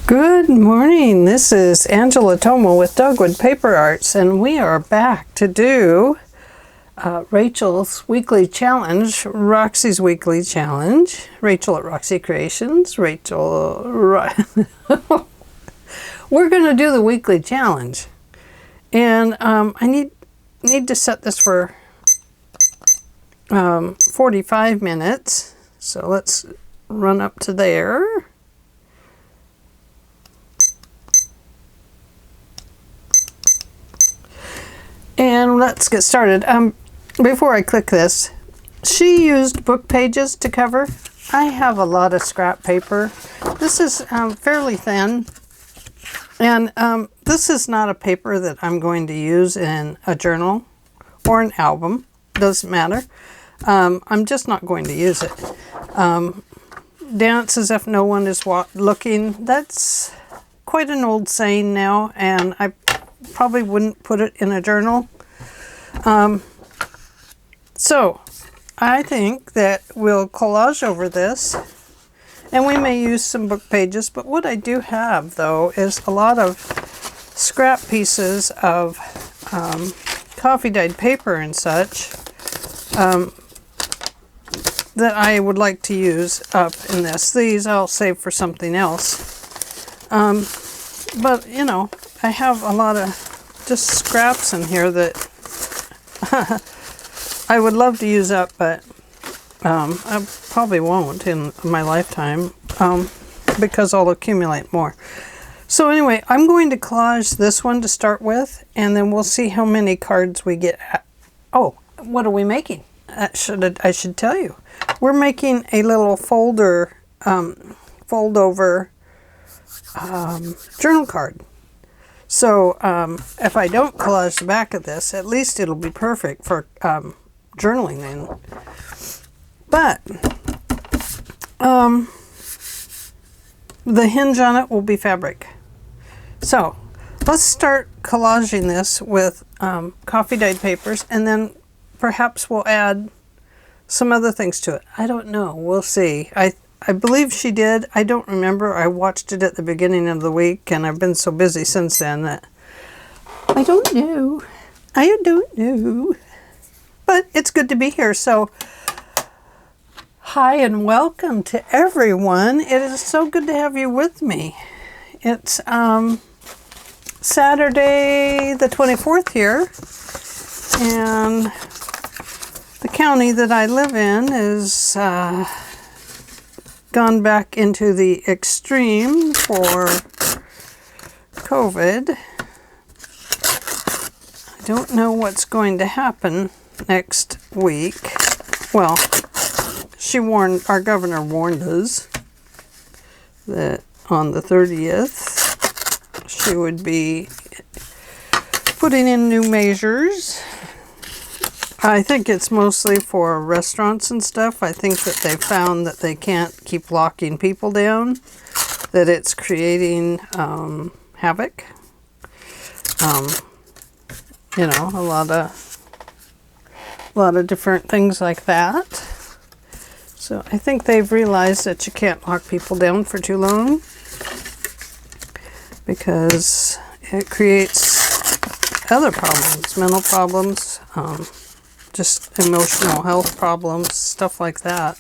Good morning. This is Angela Thoma with Dogwood Paper Arts, and we are back to do Rachel's weekly challenge, Roxy's weekly challenge. Rachel at Roxy Creations. We're going to do the weekly challenge, and I need to set this for 45 minutes. So let's run up to there. And let's get started. Before I click this, she used book pages to cover. I have a lot of scrap paper. This is fairly thin. And this is not a paper that I'm going to use in a journal or an album. Doesn't matter. I'm just not going to use it. Dance as if no one is looking. That's quite an old saying now, and I probably wouldn't put it in a journal. So I think that we'll collage over this, and we may use some book pages, but what I do have though is a lot of scrap pieces of coffee dyed paper and such that I would like to use up in this. These I'll save for something else. But you know, I have a lot of just scraps in here that I would love to use up, but I probably won't in my lifetime because I'll accumulate more. So anyway, I'm going to collage this one to start with, and then we'll see how many cards we get. Oh, what are we making? I should tell you. We're making a little folder, fold over journal card. So if I don't collage the back of this, at least it'll be perfect for journaling in. But the hinge on it will be fabric. So let's start collaging this with coffee dyed papers, and then perhaps we'll add some other things to it. I don't know. We'll see. I believe she did. I don't remember. I watched it at the beginning of the week, and I've been so busy since then that I don't know. I don't know. But it's good to be here. So, hi and welcome to everyone. It is so good to have you with me. It's Saturday the 24th here, and the county that I live in is gone back into the extreme for COVID. I don't know what's going to happen next week. Well, our governor warned us that on the 30th she would be putting in new measures. I think it's mostly for restaurants and stuff. I think that they found that they can't keep locking people down, that it's creating havoc. You know, a lot of different things like that. So I think they've realized that you can't lock people down for too long because it creates other problems, mental problems, just emotional health problems, stuff like that.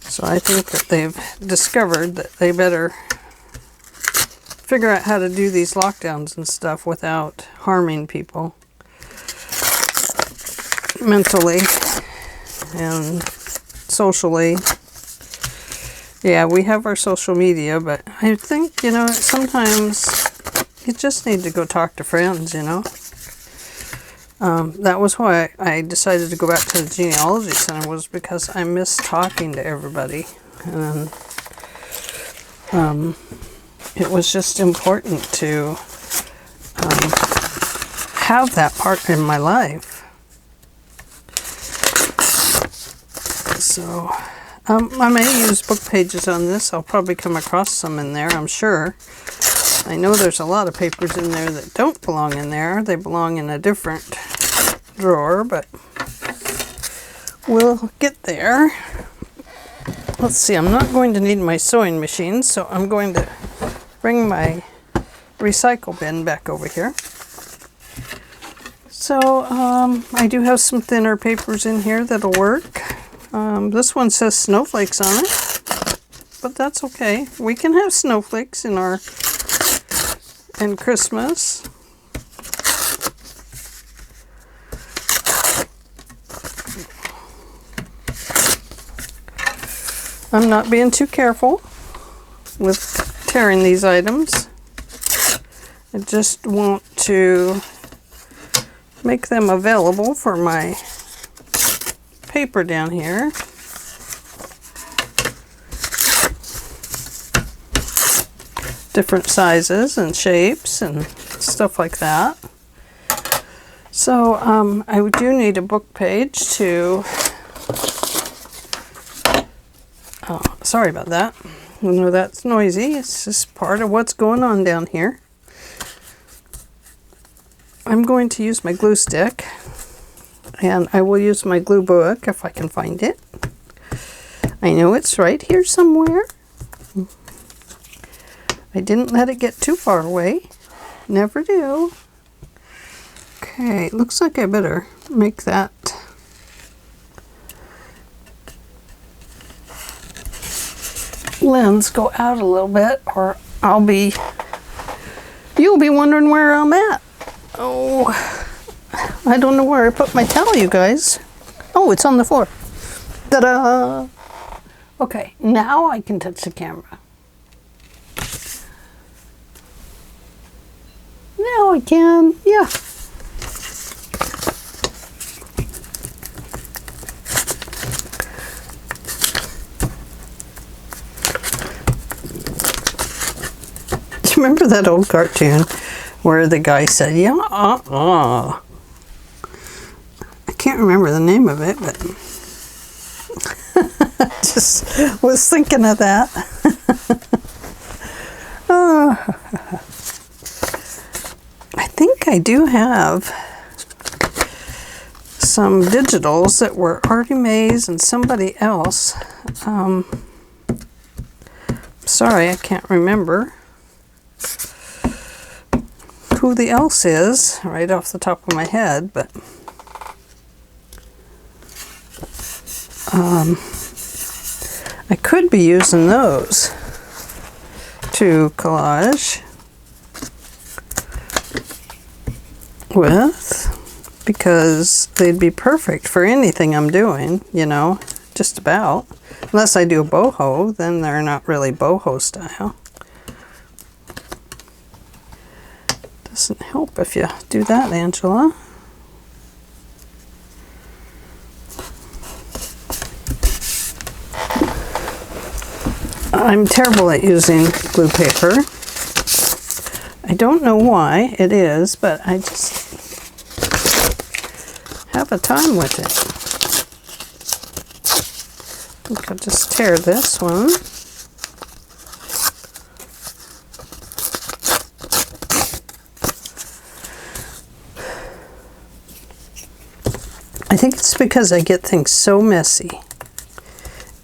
So I think that they've discovered that they better figure out how to do these lockdowns and stuff without harming people mentally and socially. Yeah, we have our social media, but I think, you know, sometimes you just need to go talk to friends, you know. That was why I decided to go back to the genealogy center, was because I miss talking to everybody, and it was just important to have that part in my life. So I may use book pages on this. I'll probably come across some in there, I'm sure. I know there's a lot of papers in there that don't belong in there. They belong in a different drawer, but we'll get there. Let's see, I'm not going to need my sewing machine, so I'm going to bring my recycle bin back over here. So I do have some thinner papers in here that'll work. This one says snowflakes on it, but that's okay. We can have snowflakes in Christmas. I'm not being too careful with tearing these items. I just want to make them available for my paper down here. Different sizes and shapes and stuff like that. So I do need a book page to... Oh, sorry about that. I know that's noisy. It's just part of what's going on down here. I'm going to use my glue stick, and I will use my glue book if I can find it. I know it's right here somewhere. I didn't let it get too far away. Never do. Okay, looks like I better make that lens go out a little bit, or you'll be wondering where I'm at. Oh, I don't know where I put my towel, you guys. Oh, it's on the floor. Ta-da! Okay, now I can touch the camera. Now I can, yeah. Remember that old cartoon where the guy said, yeah, I can't remember the name of it, but just was thinking of that. I think I do have some digitals that were Artie Mae's and somebody else. Sorry, I can't remember who the else is right off the top of my head, but I could be using those to collage with, because they'd be perfect for anything I'm doing, you know, just about. Unless I do a boho, then they're not really boho style. Doesn't help if you do that, Angela. I'm terrible at using glue paper. I don't know why it is, but I just have a time with it. I think I'll just tear this one. I think it's because I get things so messy.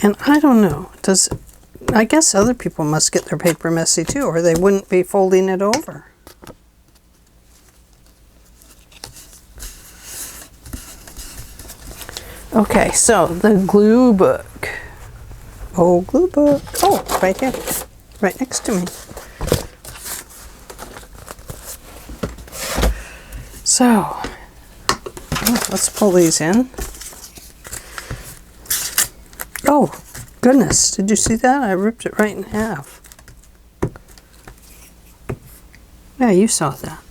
And I don't know, I guess other people must get their paper messy too, or they wouldn't be folding it over. Okay, so the glue book. Oh, glue book. Oh, right here, right next to me. So, let's pull these in. Oh, goodness, did you see that? I ripped it right in half. Yeah, you saw that.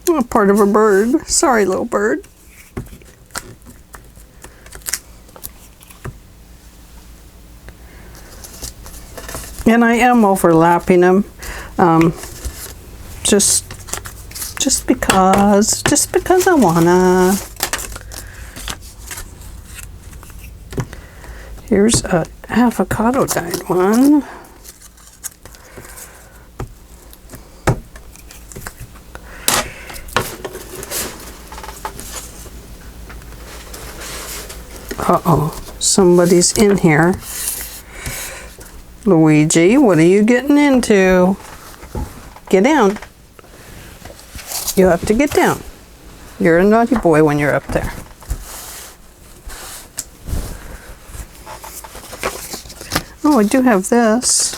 Oh, part of a bird. Sorry, little bird. And I am overlapping them, just because I wanna. Here's a avocado dyed one. Uh-oh, somebody's in here. Luigi, what are you getting into? Get down. You have to get down. You're a naughty boy when you're up there. Oh, I do have this.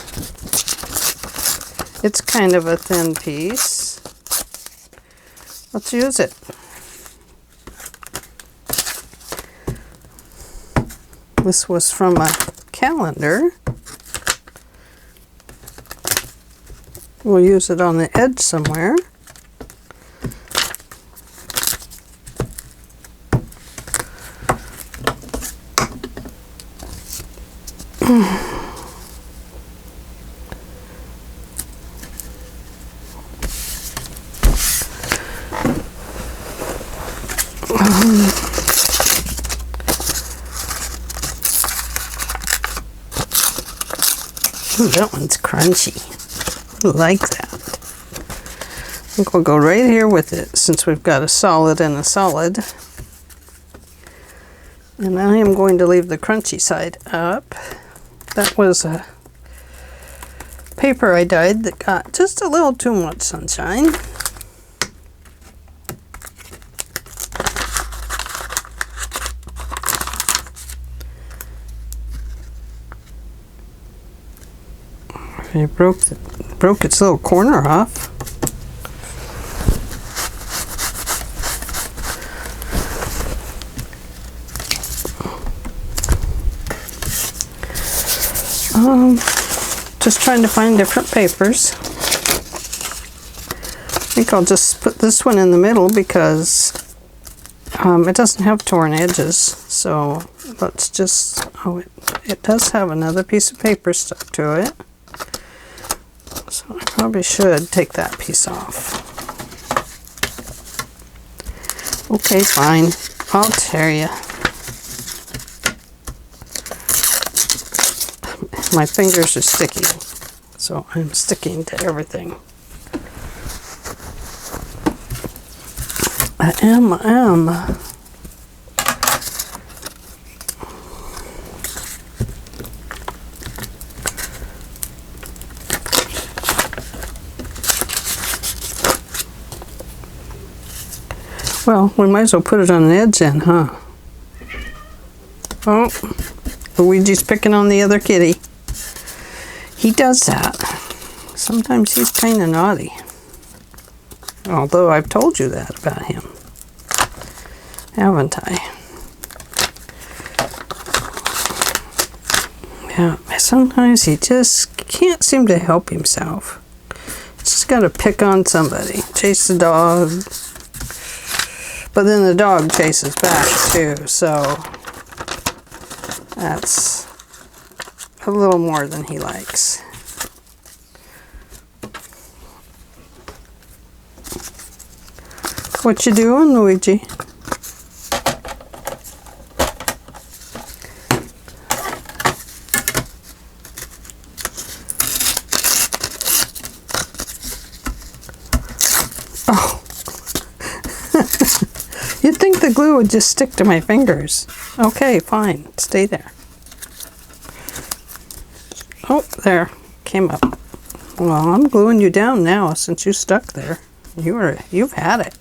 It's kind of a thin piece. Let's use it. This was from a calendar. We'll use it on the edge somewhere. Ooh, that one's crunchy. I like that. I think we'll go right here with it since we've got a solid and a solid. And I am going to leave the crunchy side up. That was a paper I dyed that got just a little too much sunshine. I broke its little corner off. Just trying to find different papers. I think I'll just put this one in the middle because it doesn't have torn edges. So let's just, it does have another piece of paper stuck to it. So I probably should take that piece off. Okay, fine. I'll tear you. My fingers are sticky, so I'm sticking to everything. I am. Well, we might as well put it on an edge then, huh? Oh, Luigi's picking on the other kitty. He does that. Sometimes he's kind of naughty. Although I've told you that about him. Haven't I? Yeah, sometimes he just can't seem to help himself. Just got to pick on somebody. Chase the dog. But then the dog chases back too, so that's a little more than he likes. What you doing, Luigi? Oh. You'd think the glue would just stick to my fingers. Okay, fine. Stay there. Oh, there. Came up. Well, I'm gluing you down now since you stuck there. You've had it.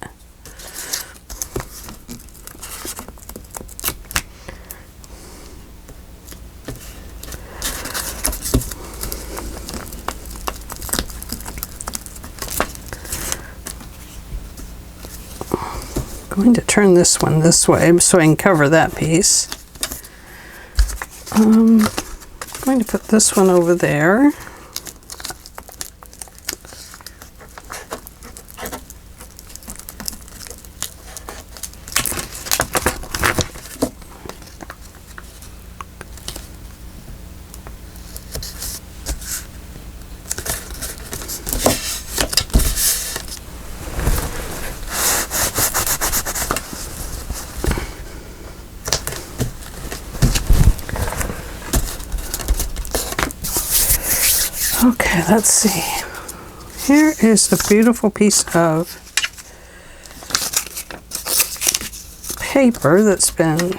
I'm going to turn this one this way so I can cover that piece. I'm going to put this one over there. Okay, let's see. Here is a beautiful piece of paper that's been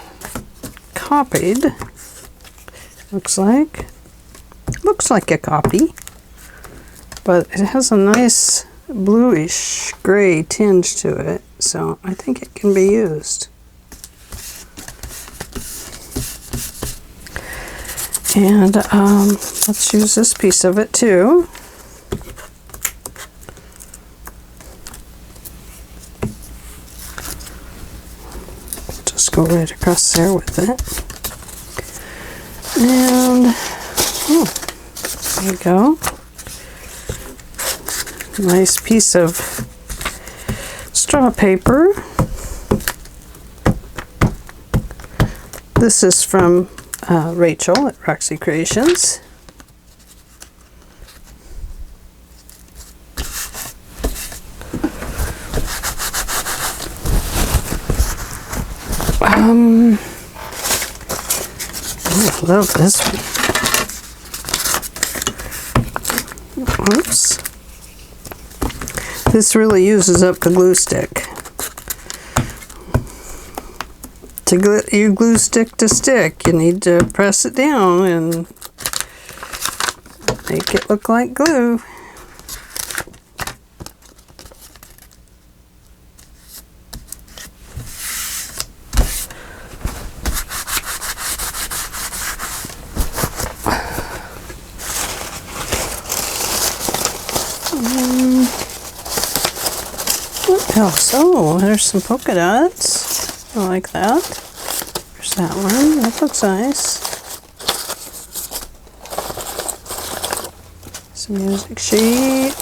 copied, looks like. Looks like a copy, but it has a nice bluish gray tinge to it, so I think it can be used. And let's use this piece of it too. Just go right across there with it. And there you go. Nice piece of straw paper. This is from Rachel at Roxy Creations. I love this one. Oops. This really uses up the glue stick. You glue stick to stick, you need to press it down and make it look like glue. What else? Oh, there's some polka dots. I like that. There's that one. That looks nice. Some music sheet.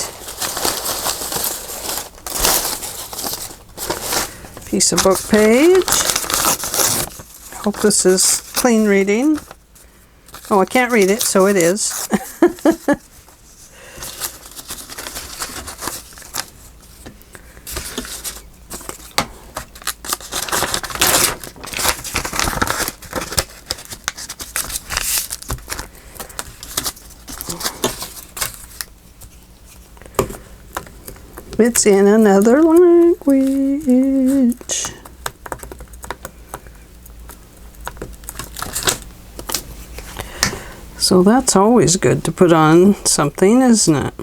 Piece of book page. Hope this is clean reading. Oh, I can't read it, so it is. It's in another language. So that's always good to put on something, isn't it?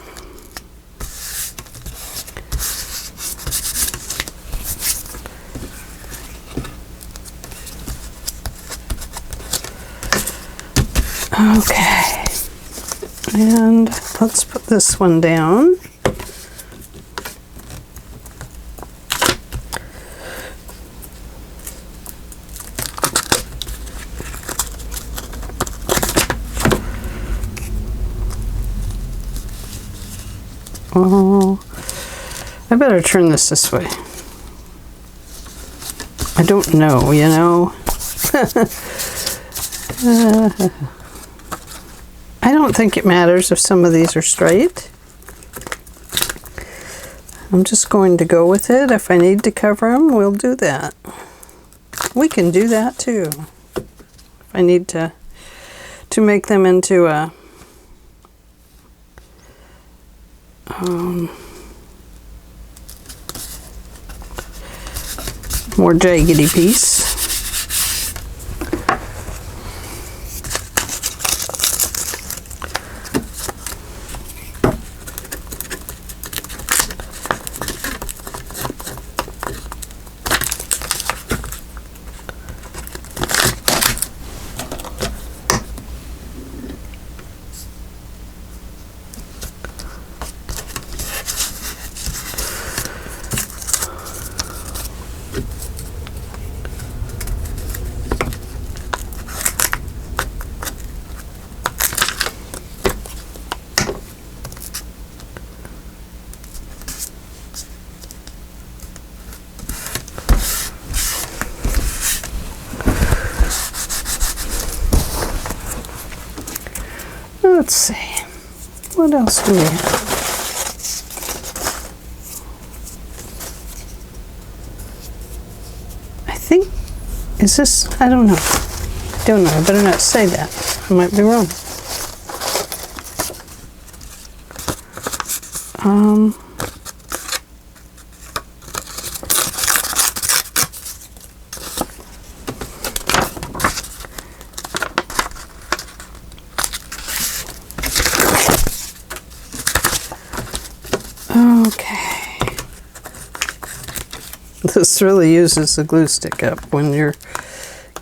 Okay. And let's put this one down. Oh, I better turn this way. I don't know, you know. I don't think it matters if some of these are straight. I'm just going to go with it. If I need to cover them, we'll do that. We can do that too. If I need to make them into a more jaggedy piece. Let's see, what else do we have? I think, is this, I don't know. I don't know, I better not say that. I might be wrong. Okay. This really uses the glue stick up when you're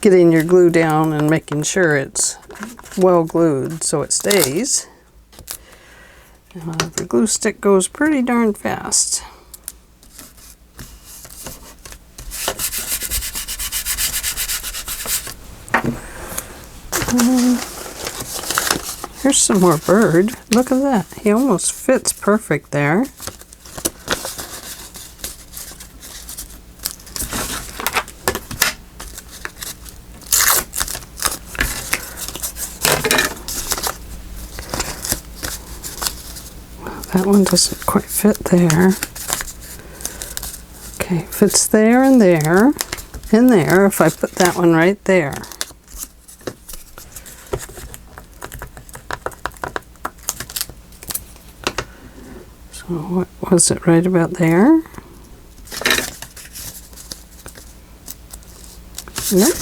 getting your glue down and making sure it's well glued so it stays. The glue stick goes pretty darn fast. Here's some more bird. Look at that. He almost fits perfect there. That one doesn't quite fit there. Okay, fits there and there and there if I put that one right there. So what was it, right about there? Nope.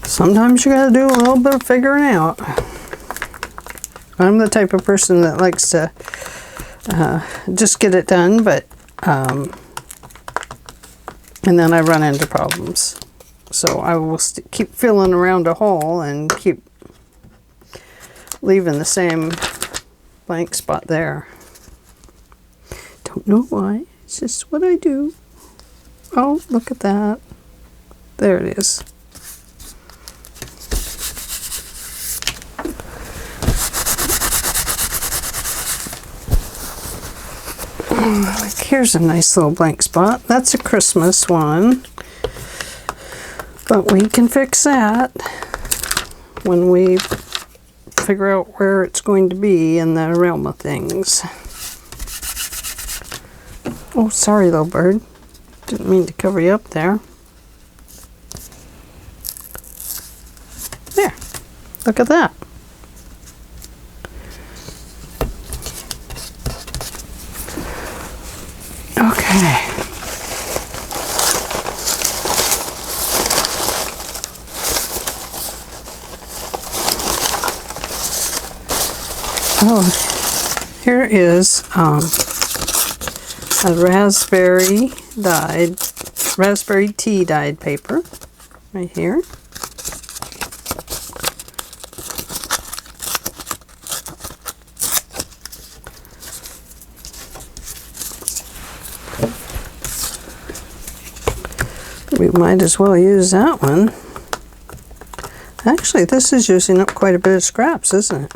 Sometimes you gotta do a little bit of figuring out. I'm the type of person that likes to just get it done, but and then I run into problems. So I will keep filling around a hole and keep leaving the same blank spot there. Don't know why. It's just what I do. Oh, look at that. There it is. Here's a nice little blank spot. That's a Christmas one. But we can fix that when we figure out where it's going to be in the realm of things. Oh, sorry, little bird. Didn't mean to cover you up there. There. Look at that. Okay. Oh, here is a raspberry tea dyed paper right here. We might as well use that one. Actually, this is using up quite a bit of scraps, isn't it?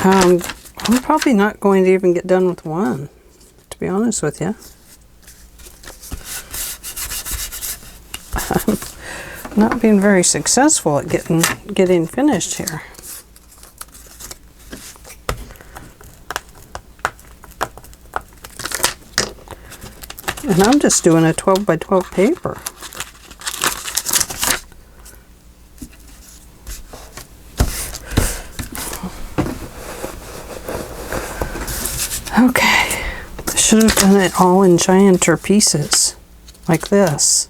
I'm probably not going to even get done with one, to be honest with you. I'm not being very successful at getting finished here. And I'm just doing a 12 by 12 paper. Okay, I should have done it all in gianter pieces, like this.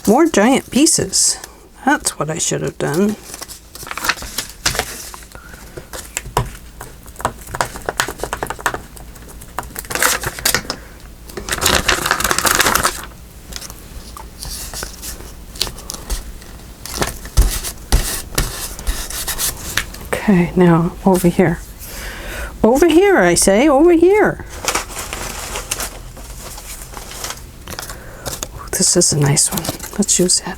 More giant pieces. That's what I should have done. Okay, now over here. Over here, I say, over here. Ooh, this is a nice one. Let's use that.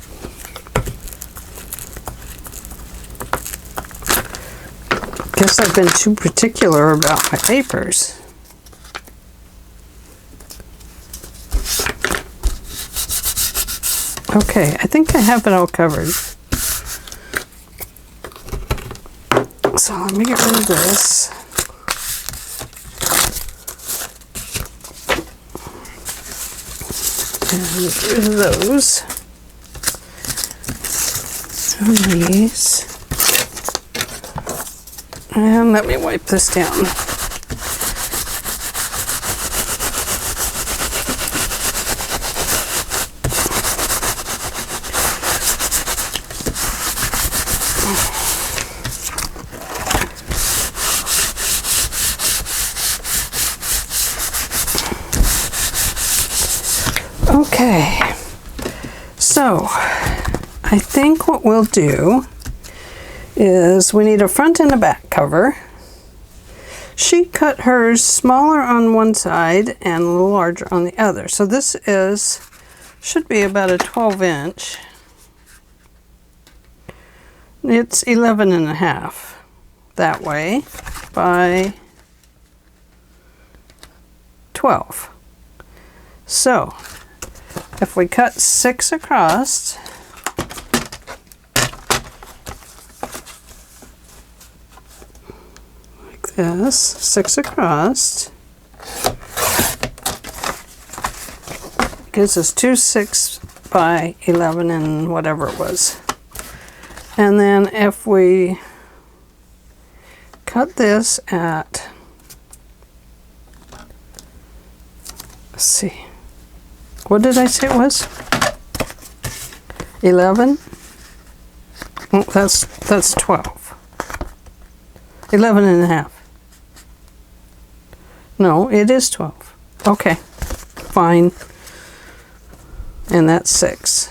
Guess I've been too particular about my papers. Okay, I think I have it all covered. So let me get rid of this. And get rid of those. And these. And let me wipe this down. Okay, so I think what we'll do is we need a front and a back cover. She cut hers smaller on one side and a little larger on the other. So this should be about a 12-inch. It's 11.5 that way by 12. So if we cut 6 across, like this, 6 across, gives us 2 6 by 11 and whatever it was. And then if we cut this at, let's see, what did I say it was? 11? Oh, that's 12. 11.5. No, it is 12. Okay, fine. And that's 6.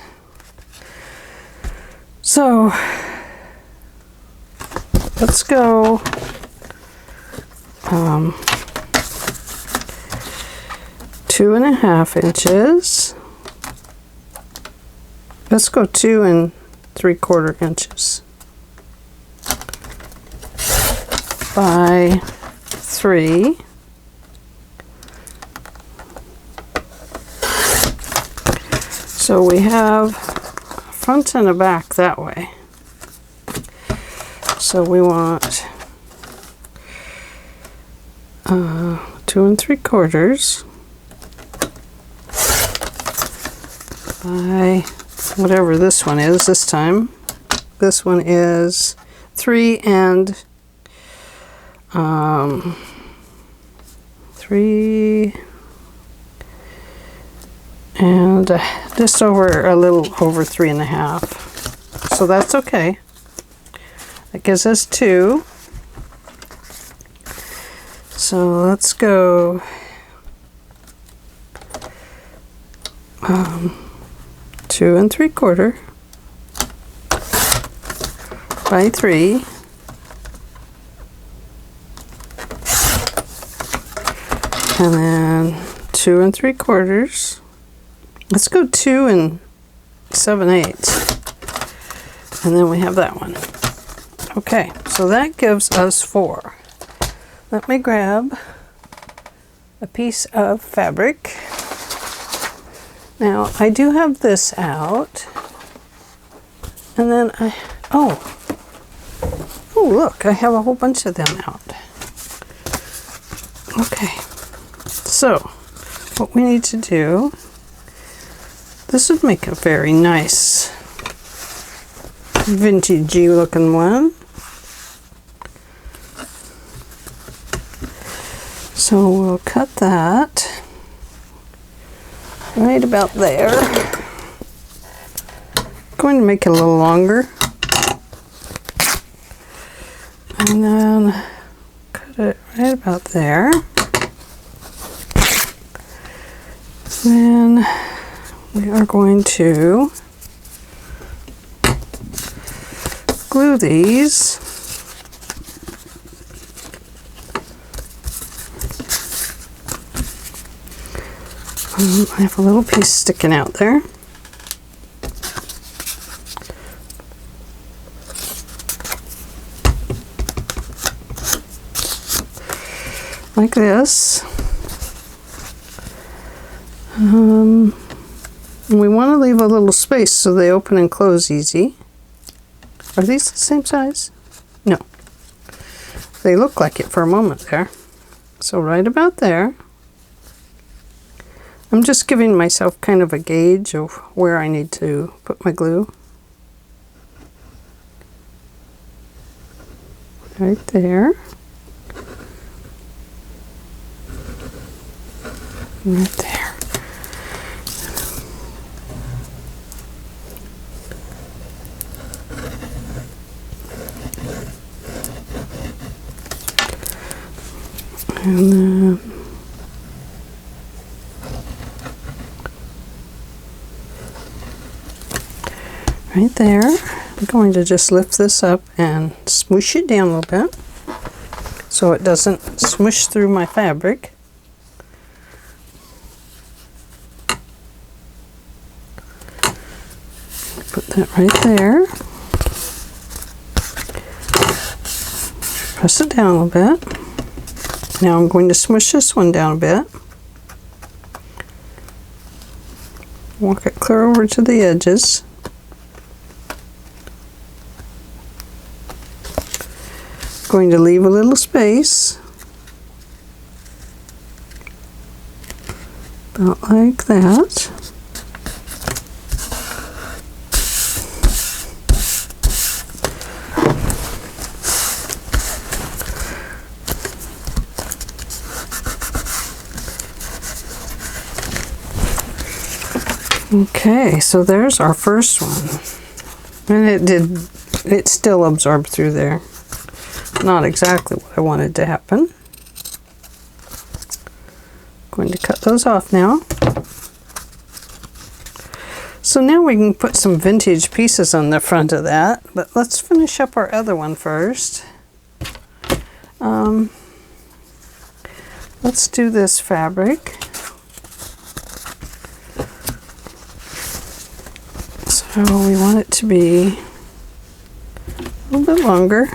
So let's go 2.5 inches. Let's go 2 3/4 inches by 3. So we have front and a back that way. So we want 2 3/4 by whatever this one is this time. This one is 3 and just over a little over 3.5. So that's okay. That gives us 2. So let's go 2 3/4 by 3. And then 2 3/4. Let's go 2 7/8. And then we have that one. Okay, so that gives us 4. Let me grab a piece of fabric. Now, I do have this out. And then oh look, I have a whole bunch of them out. Okay, so what we need to do, this would make a very nice vintagey looking one. So we'll cut that right about there. Going to make it a little longer. And then cut it right about there. Then we are going to glue these. I have a little piece sticking out there. Like this. We want to leave a little space so they open and close easy. Are these the same size? No. They look like it for a moment there. So right about there. I'm just giving myself kind of a gauge of where I need to put my glue. Right there. Right there. And then right there. I'm going to just lift this up and smoosh it down a little bit so it doesn't smoosh through my fabric. Put that right there. Press it down a little bit. Now I'm going to smush this one down a bit. Walk it clear over to the edges. Going to leave a little space. About like that. Okay, so there's our first one. And it still absorbed through there. Not exactly what I wanted to happen. Going to cut those off now. So now we can put some vintage pieces on the front of that, but let's finish up our other one first. Let's do this fabric. So we want it to be a little bit longer.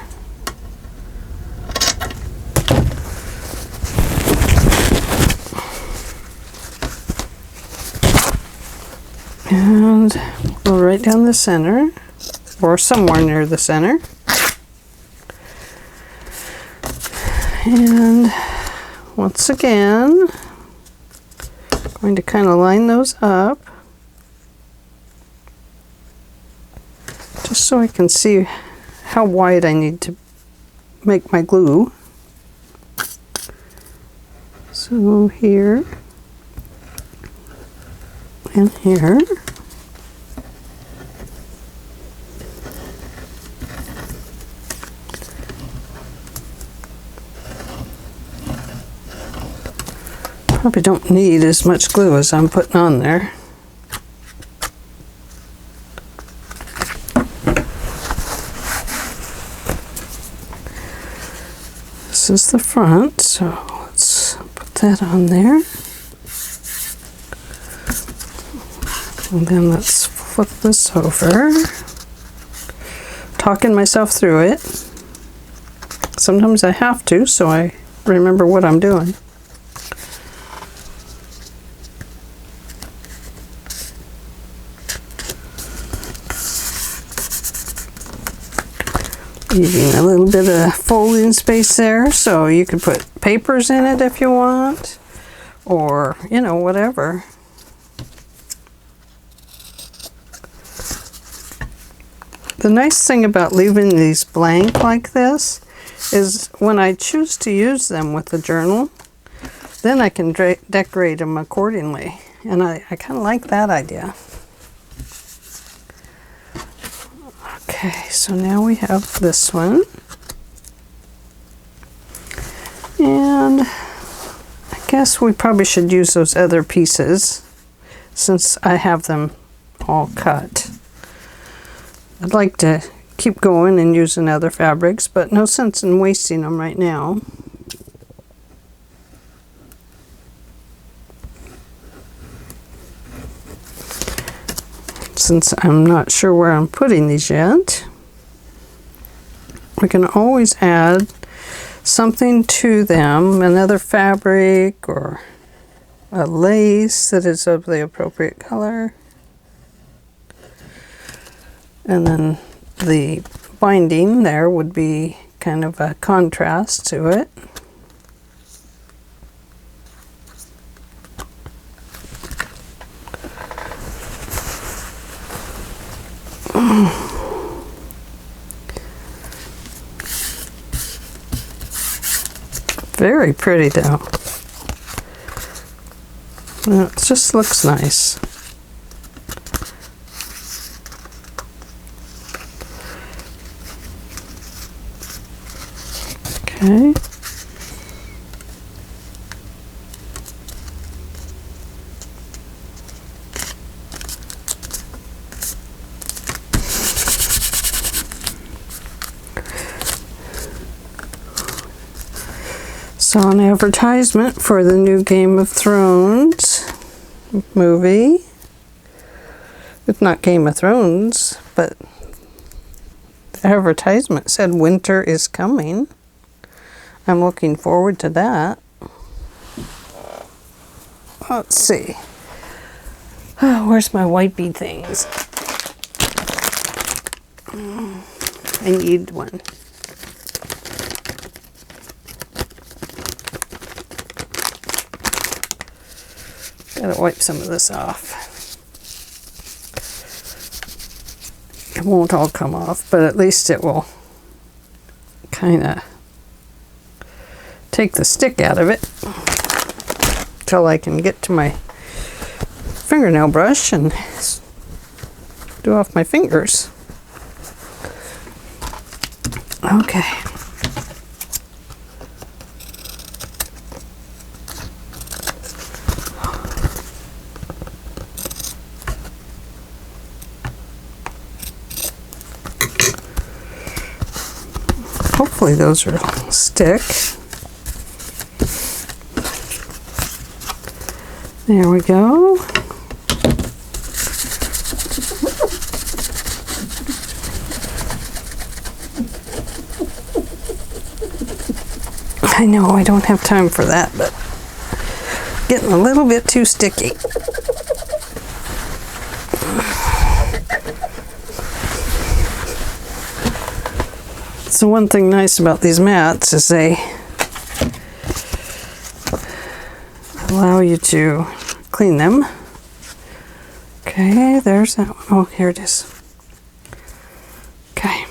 And go right down the center, or somewhere near the center. And once again, going to kind of line those up, just so I can see how wide I need to make my glue. So here and here. Probably don't need as much glue as I'm putting on there. This is the front, so let's put that on there. And then let's flip this over. Talking myself through it. Sometimes I have to, so I remember what I'm doing. Leaving a little bit of folding space there, so you could put papers in it if you want, or, you know, whatever. The nice thing about leaving these blank like this is when I choose to use them with the journal, then I can decorate them accordingly, and I kind of like that idea. Okay, so now we have this one, and I guess we probably should use those other pieces since I have them all cut. I'd like to keep going and using other fabrics, but no sense in wasting them right now. Since I'm not sure where I'm putting these yet, we can always add something to them, another fabric or a lace that is of the appropriate color. And then the binding there would be kind of a contrast to it. Very pretty though. It just looks nice. Okay. Saw an advertisement for the new Game of Thrones movie. It's not Game of Thrones, but the advertisement said winter is coming. I'm looking forward to that. Let's see. Oh, where's my wipey things? I need one. Gotta wipe some of this off. It won't all come off, but at least it will kind of take the stick out of it till I can get to my fingernail brush and do off my fingers. Okay. Hopefully those will stick. There we go. I know I don't have time for that, but getting a little bit too sticky. So one thing nice about these mats is they allow you to clean them. Okay, there's that one. Oh, here it is. Okay.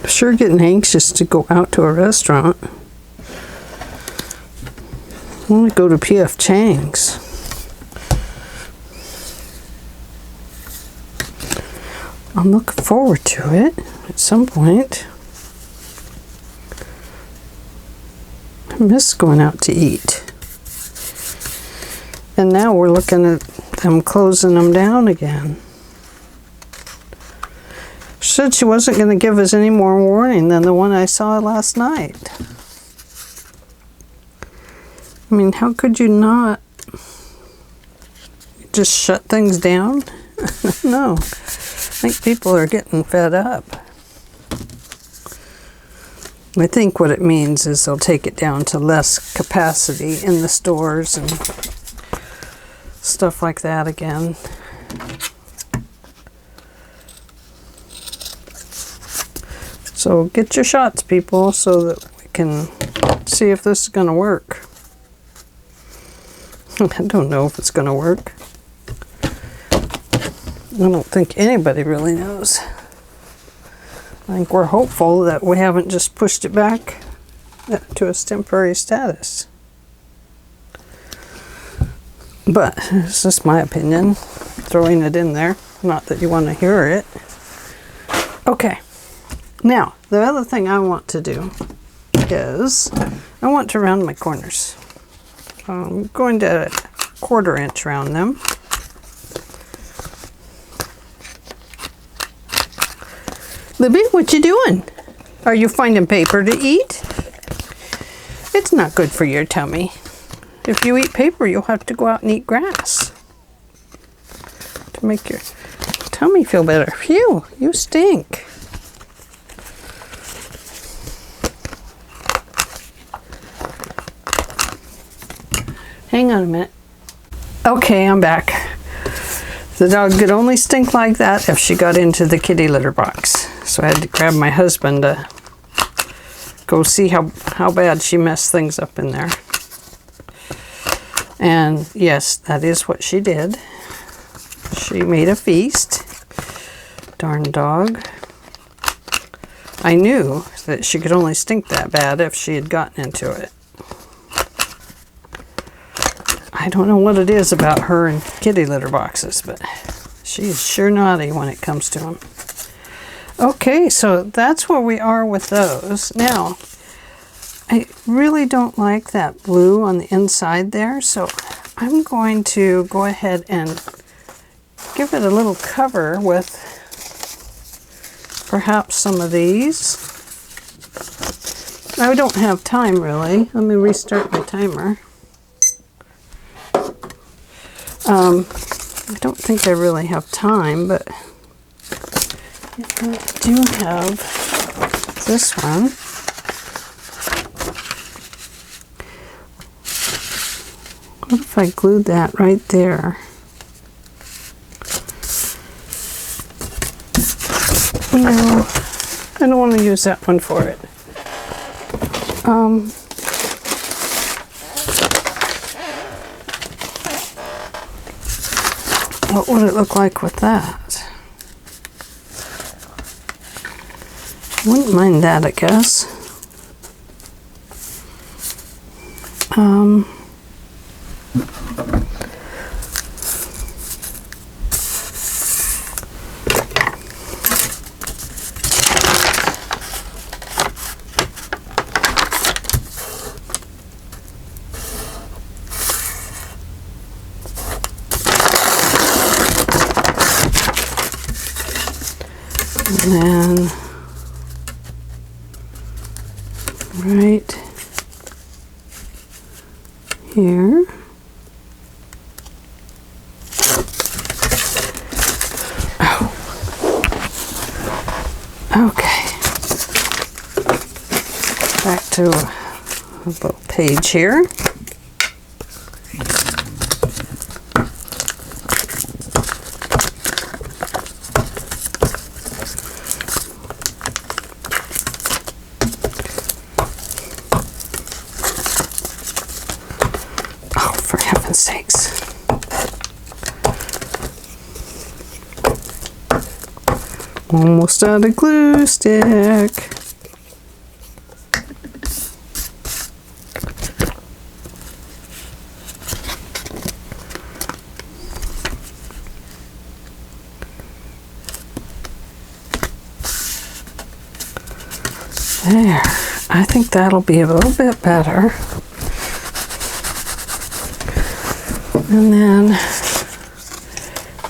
Sure getting anxious to go out to a restaurant. I want to go to P.F. Chang's. I'm looking forward to it at some point. I miss going out to eat. And now we're looking at them closing them down again. She said she wasn't going to give us any more warning than the one I saw last night. I mean, how could you not just shut things down? No. I think people are getting fed up. I think what it means is they'll take it down to less capacity in the stores and stuff like that again. So get your shots, people, so that we can see if this is going to work. I don't know if it's going to work. I don't think anybody really knows. I think we're hopeful that we haven't just pushed it back to its temporary status. But it's just my opinion, throwing it in there. Not that you want to hear it. Okay. Now, the other thing I want to do is I want to round my corners. I'm going to 1/4 inch round them. Libby, what you doing? Are you finding paper to eat? It's not good for your tummy. If you eat paper, you'll have to go out and eat grass to make your tummy feel better. Phew, you stink. Hang on a minute. Okay, I'm back. The dog could only stink like that if she got into the kitty litter box. So I had to grab my husband to go see how bad she messed things up in there. And yes, that is what she did. She made a feast. Darn dog. I knew that she could only stink that bad if she had gotten into it. I don't know what it is about her and kitty litter boxes, but she's sure naughty when it comes to them. Okay, so that's where we are with those. Now, I really don't like that blue on the inside there, so I'm going to go ahead and give it a little cover with perhaps some of these. I don't have time really. Let me restart my timer. I don't think I really have time, but I do have this one. What if I glued that right there? No, I don't want to use that one for it. What would it look like with that? Wouldn't mind that, I guess. And then right here. Oh. Okay. Back to a little page here. Sakes. Almost out of glue stick. There. I think that'll be a little bit better. And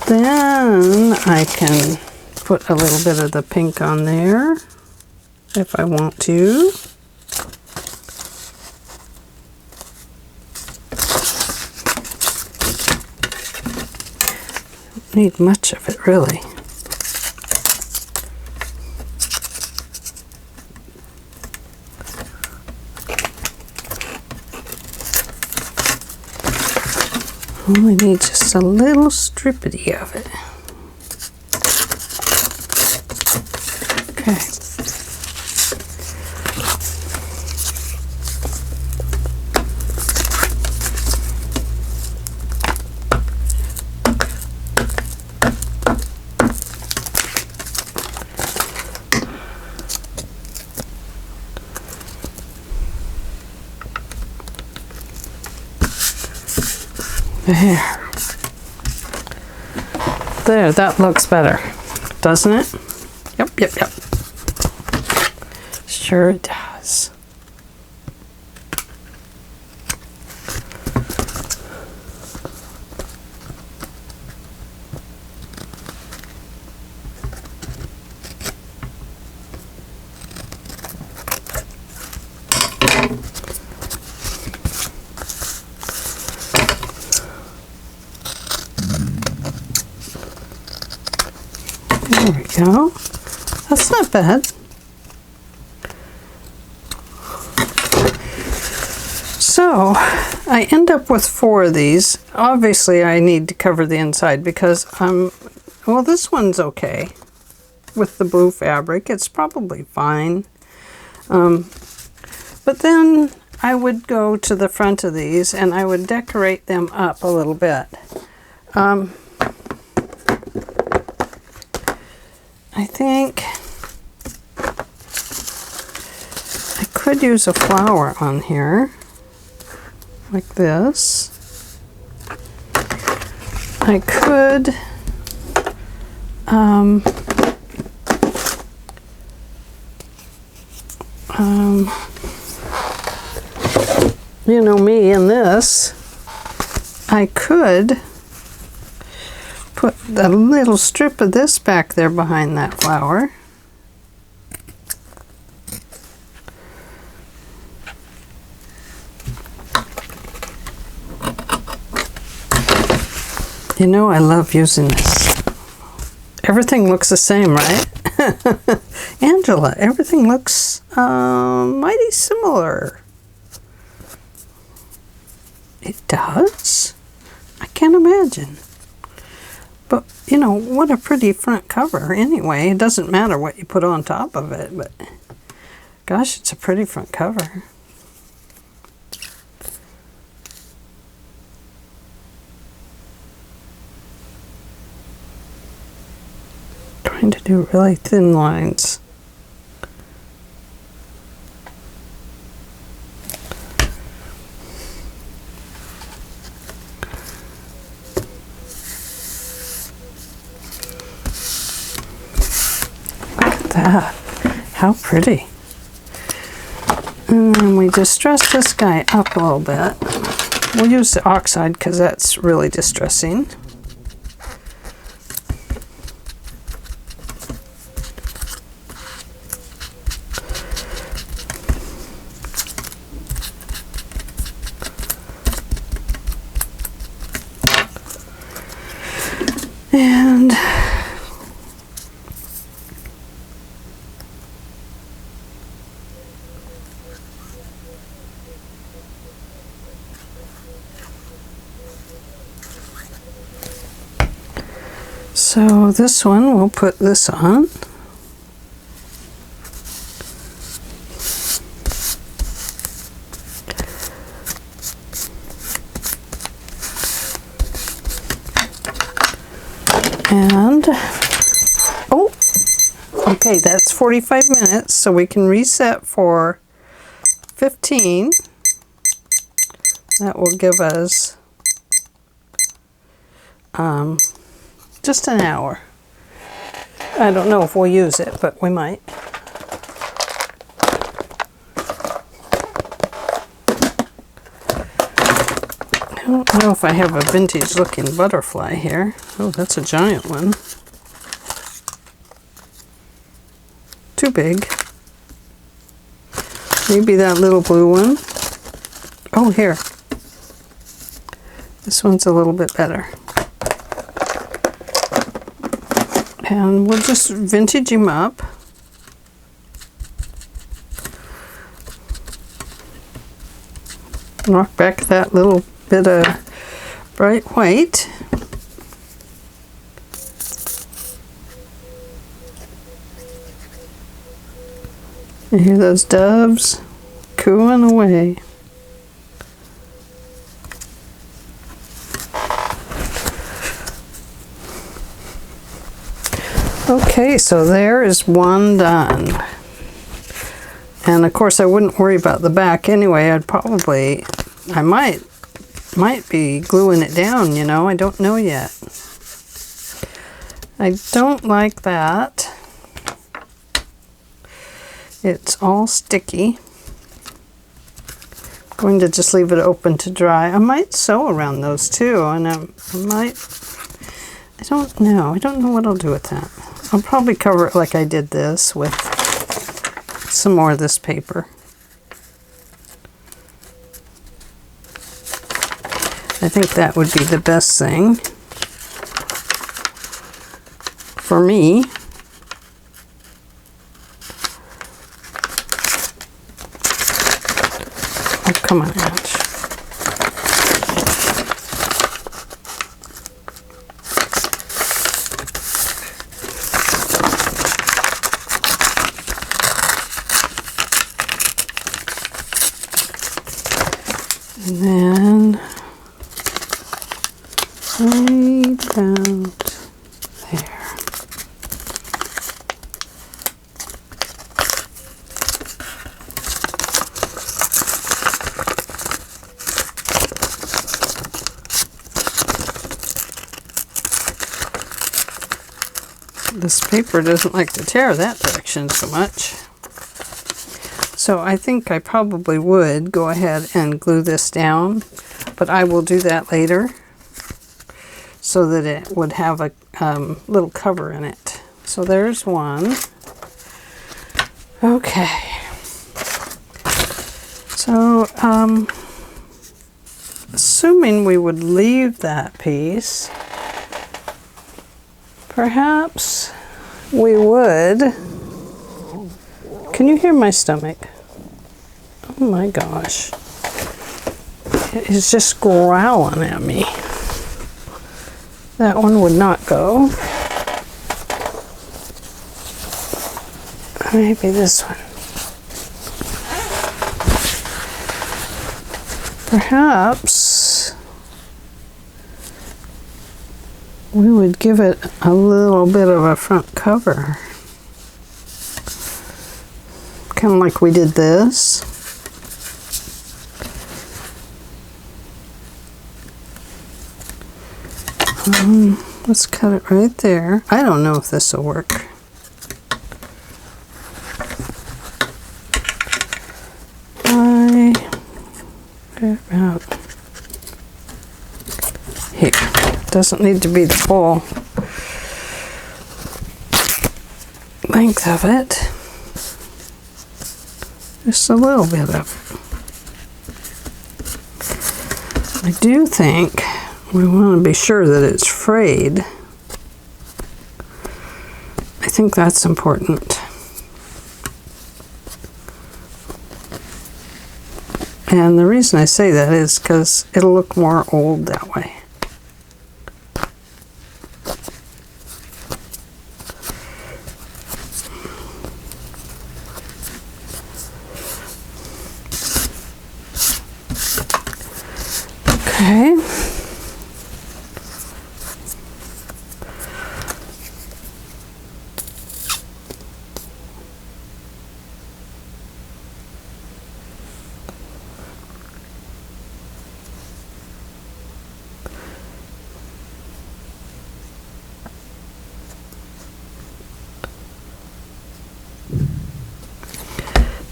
then I can put a little bit of the pink on there if I want to. Don't need much of it really. Only need just a little strippity of it. Okay. There, that looks better, doesn't it? Yep. Sure it does. There we go. That's not bad. So I end up with 4 of these. Obviously I need to cover the inside because well, this one's okay with the blue fabric. It's probably fine. But then I would go to the front of these and I would decorate them up a little bit. I think I could use a flower on here, like this. I could, you know me and this. I could put a little strip of this back there behind that flower. You know, I love using this. Everything looks the same, right? Angela, everything looks mighty similar. It does? I can't imagine. But, you know, what a pretty front cover anyway. It doesn't matter what you put on top of it, but gosh, it's a pretty front cover. Trying to do really thin lines. That. How pretty. And then we distress this guy up a little bit. We'll use the oxide because that's really distressing. And so this one, we'll put this on. And, oh, okay, that's 45 minutes, so we can reset for 15. That will give us just an hour. I don't know if we'll use it, but we might. I don't know if I have a vintage looking butterfly here. Oh, that's a giant one. Too big. Maybe that little blue one. Oh, here. This one's a little bit better. And we'll just vintage him up. Knock back that little bit of bright white. You hear those doves cooing away. Okay, so there is one done. And of course I wouldn't worry about the back anyway. I might be gluing it down, you know, I don't know yet. I don't like that. It's all sticky. I'm going to just leave it open to dry. I might sew around those too, and I don't know what I'll do with that. I'll probably cover it like I did this with some more of this paper. I think that would be the best thing for me. Oh, come on, Ouch. And then right about there. This paper doesn't like to tear that direction so much. So I think I probably would go ahead and glue this down, but I will do that later so that it would have a little cover in it. So there's one. Okay. So, assuming we would leave that piece, perhaps we would. Can you hear my stomach? Oh my gosh. It is just growling at me. That one would not go. Maybe this one. Perhaps we would give it a little bit of a front cover. Kind of like we did this. Let's cut it right there. I don't know if this will work. About here. Doesn't need to be the full length of it. Just a little bit of it. I do think we want to be sure that it's frayed. I think that's important. And the reason I say that is because it'll look more old that way. Okay.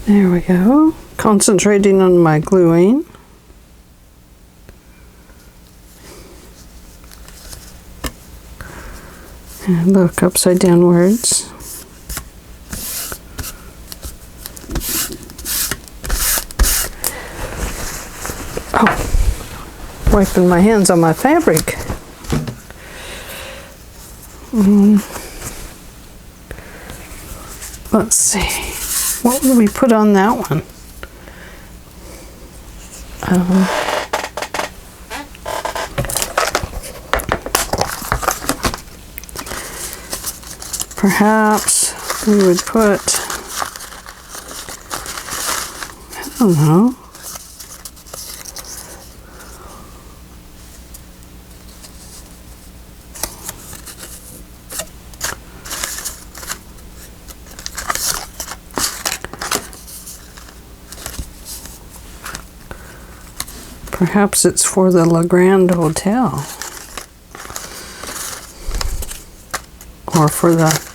There we go. Concentrating on my gluing. And look, upside downwards. Oh, wiping my hands on my fabric. Let's see. What would we put on that one? Perhaps we would put, I don't know. Perhaps it's for the La Grande Hotel. Or for the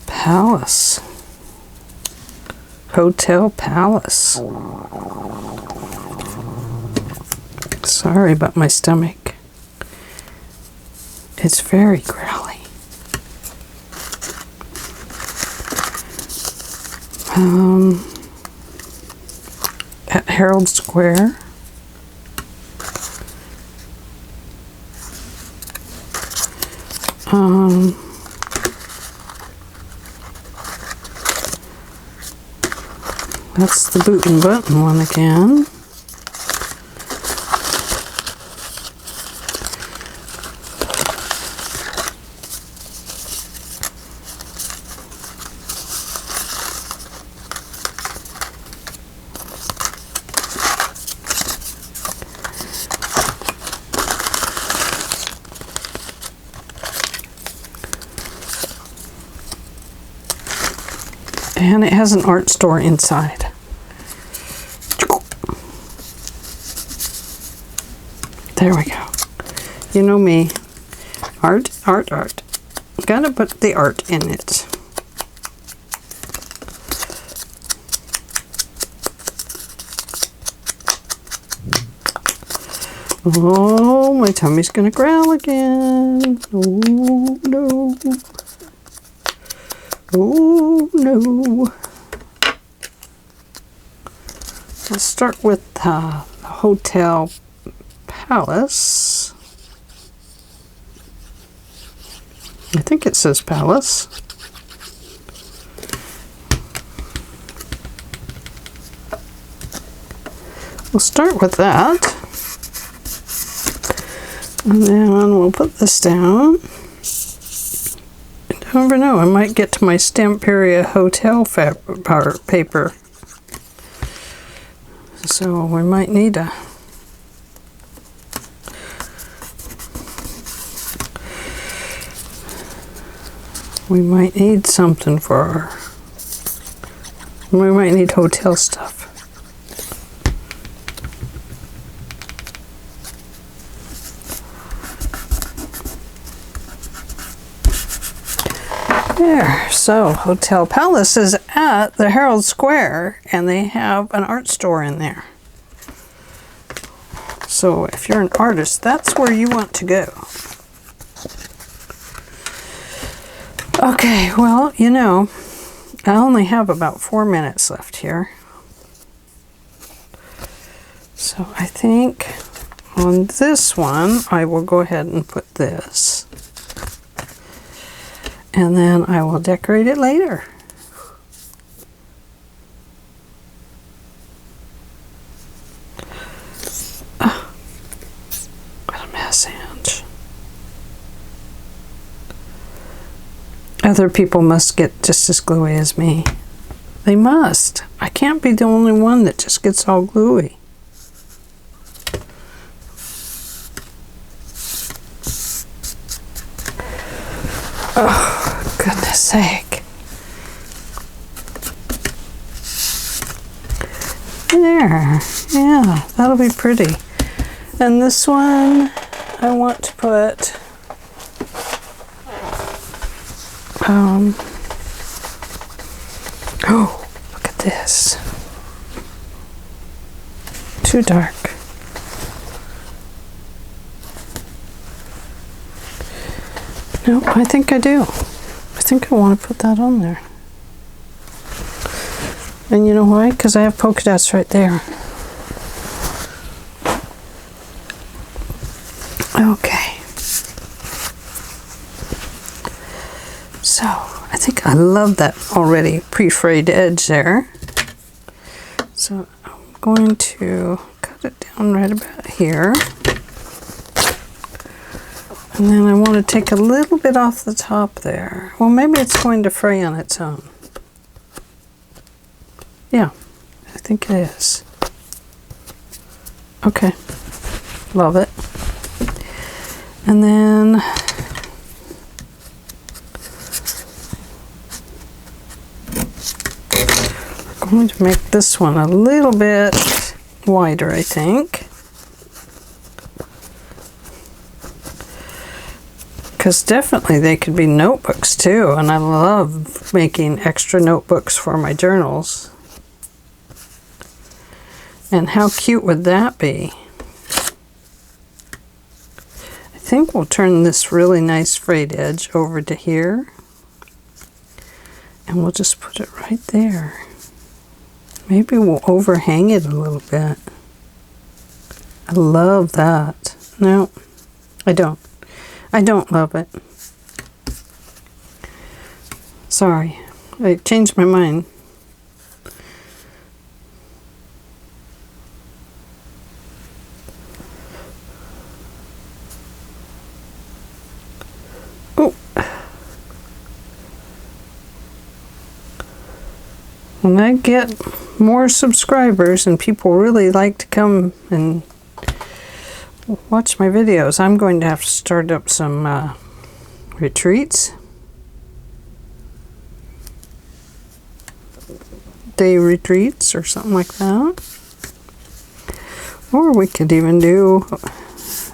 Palace. Hotel Palace. Sorry about my stomach. It's very growly. At Herald Square. That's the boot and button one again. And it has an art store inside. There we go. You know me. Art, art, art. Gotta put the art in it. Oh, my tummy's gonna growl again. Oh no. Oh no. Let's start with Hotel Palace. I think it says Palace. We'll start with that. And then we'll put this down. You never know, I might get to my Stamperia Hotel paper. So we might need a something for we might need hotel stuff. There, so Hotel Palace is at the Herald Square, and they have an art store in there. So if you're an artist, that's where you want to go. Okay, well, you know, I only have about 4 minutes left here. So I think on this one, I will go ahead and put this. And then I will decorate it later. Oh, what a mess, Ange. Other people must get just as gluey as me. They must. I can't be the only one that just gets all gluey. Oh, goodness sake. There. Yeah, that'll be pretty. And this one, I want to put oh, look at this. Too dark. No, I think I do. I think I want to put that on there. And you know why? Because I have polka dots right there. Okay. So, I think I love that already pre-frayed edge there. So, I'm going to cut it down right about here. And then I want to take a little bit off the top there. Well, maybe it's going to fray on its own. Yeah, I think it is. Okay, love it. And then I'm going to make this one a little bit wider, I think. Because definitely they could be notebooks too, and I love making extra notebooks for my journals. And how cute would that be? I think we'll turn this really nice frayed edge over to here. And we'll just put it right there. Maybe we'll overhang it a little bit. I love that. No, I don't. I don't love it. Sorry, I changed my mind. Oh. When I get more subscribers and people really like to come and watch my videos, I'm going to have to start up some retreats. Day retreats or something like that. Or we could even do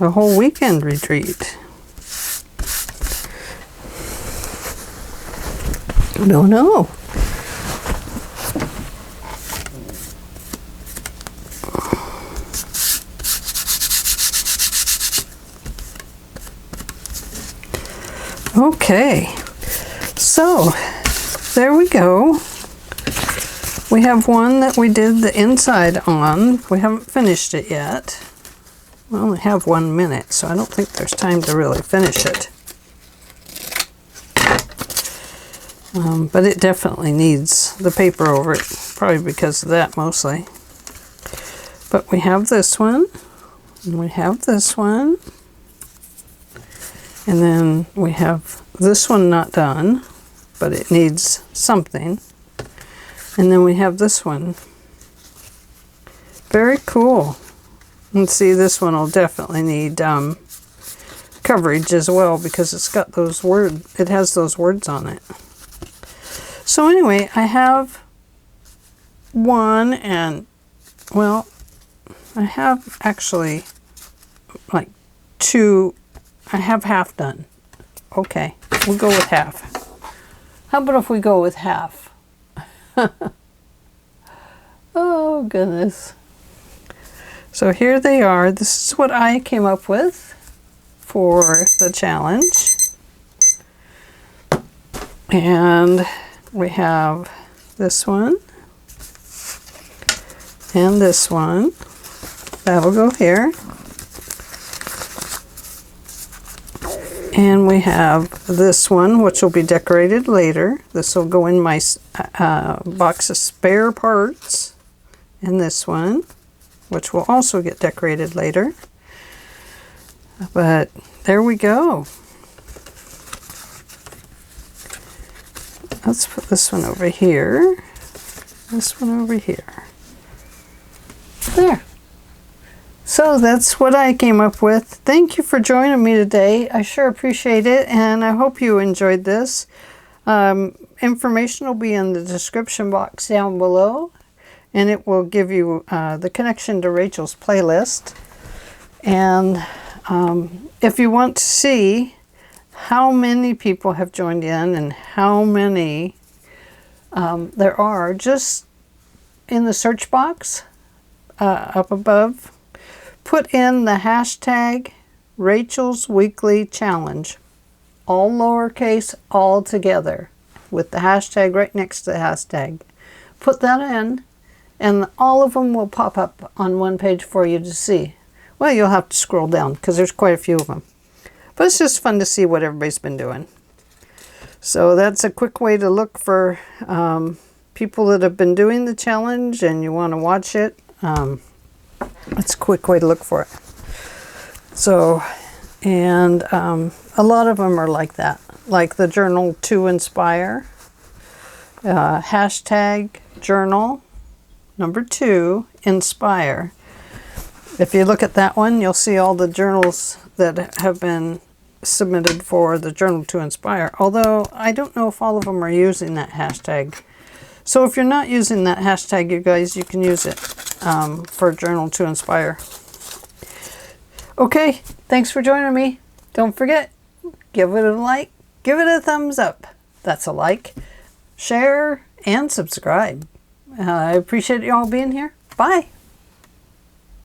a whole weekend retreat. I don't know. Okay, so there we go. We have one that we did the inside on. We haven't finished it yet. We only have 1 minute, so I don't think there's time to really finish it. But it definitely needs the paper over it, probably because of that mostly. But we have this one, and we have this one, and then we have this one not done, but it needs something. And then we have this one. Very cool. And see, this one will definitely need coverage as well, because it's got those words, it has those words on it. So anyway, I have one, and well, I have actually like 2, I have half done. Okay, we'll go with half. How about if we go with half? Oh goodness. So here they are. This is what I came up with for the challenge. And we have this one and this one. That'll go here. And we have this one, which will be decorated later. This will go in my box of spare parts. And this one, which will also get decorated later. But there we go. Let's put this one over here. This one over here. There. So that's what I came up with. Thank you for joining me today. I sure appreciate it, and I hope you enjoyed this. Information will be in the description box down below, and it will give you the connection to Rachel's playlist. And if you want to see how many people have joined in and how many there are, just in the search box up above, put in the hashtag Rachel's Weekly Challenge, all lowercase, all together, with the hashtag right next to the hashtag. Put that in, and all of them will pop up on one page for you to see. Well, you'll have to scroll down because there's quite a few of them. But it's just fun to see what everybody's been doing. So that's a quick way to look for people that have been doing the challenge and you want to watch it. That's a quick way to look for it. So, and a lot of them are like that. Like the journal to inspire. Hashtag journal number 2 inspire. If you look at that one, you'll see all the journals that have been submitted for the journal to inspire. Although I don't know if all of them are using that hashtag. So if you're not using that hashtag, you guys, you can use it for journal to inspire. Okay, thanks for joining me. Don't forget, give it a like, give it a thumbs up. That's a like. Share and subscribe. I appreciate you all being here. Bye.